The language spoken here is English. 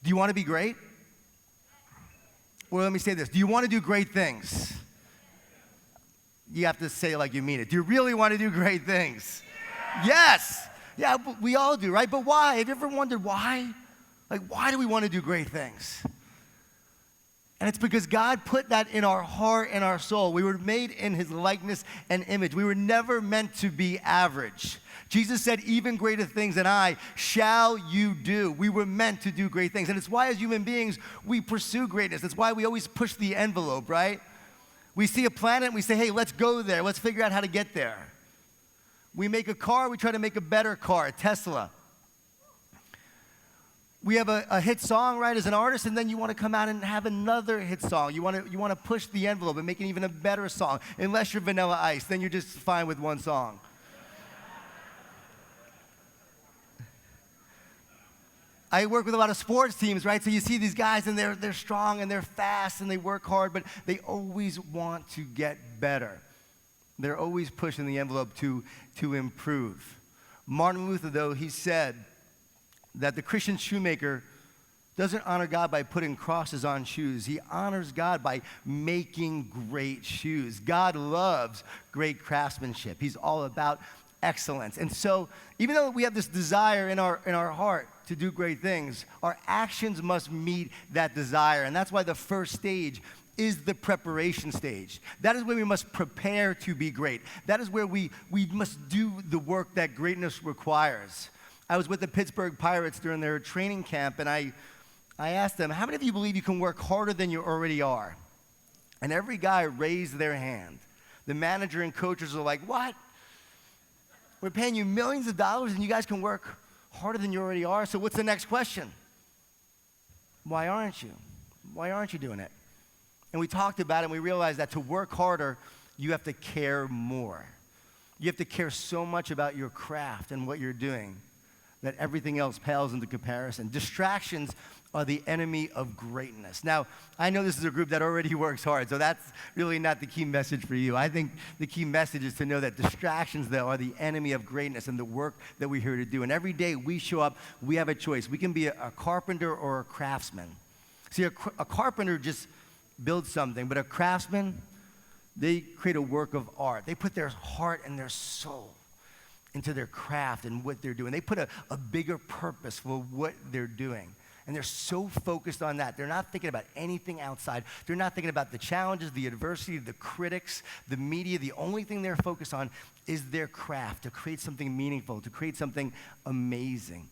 Do you want to be great? Well, let me say this. Do you want to do great things? You have to say it like you mean it. Do you really want to do great things? Yes. Yeah, we all do, right? But why? Have you ever wondered why? Like, why do we want to do great things? And it's because God put that in our heart and our soul. We were made in his likeness and image. We were never meant to be average. Jesus said, even greater things than I shall you do. We were meant to do great things. And it's why as human beings, we pursue greatness. That's why we always push the envelope, right? We see a planet and we say, hey, let's go there. Let's figure out how to get there. We make a car, we try to make a better car, Tesla. We have a hit song, right, as an artist, and then you want to come out and have another hit song. You want to push the envelope and make it even a better song. Unless you're Vanilla Ice, then you're just fine with one song. I work with a lot of sports teams, right? So you see these guys, and they're strong, and they're fast, and they work hard, but they always want to get better. They're always pushing the envelope to improve. Martin Luther, though, he said that the Christian shoemaker doesn't honor God by putting crosses on shoes. He honors God by making great shoes. God loves great craftsmanship. He's all about excellence. And so even though we have this desire in our heart to do great things, our actions must meet that desire. And that's why the first stage is the preparation stage. That is where we must prepare to be great. That is where we must do the work that greatness requires. I was with the Pittsburgh Pirates during their training camp, and I asked them, how many of you believe you can work harder than you already are? And every guy raised their hand. The manager and coaches are like, what? We're paying you millions of dollars and you guys can work harder than you already are? So what's the next question? Why aren't you? Why aren't you doing it? And we talked about it, and we realized that to work harder, you have to care more. You have to care so much about your craft and what you're doing that everything else pales into comparison. Distractions are the enemy of greatness. Now, I know this is a group that already works hard, so that's really not the key message for you. I think the key message is to know that distractions, though, are the enemy of greatness and the work that we're here to do. And every day we show up, we have a choice. We can be a carpenter or a craftsman. See, a carpenter just builds something, but a craftsman, they create a work of art. They put their heart and their soul into their craft and what they're doing. They put a bigger purpose for what they're doing. And they're so focused on that. They're not thinking about anything outside. They're not thinking about the challenges, the adversity, the critics, the media. The only thing they're focused on is their craft, to create something meaningful, to create something amazing.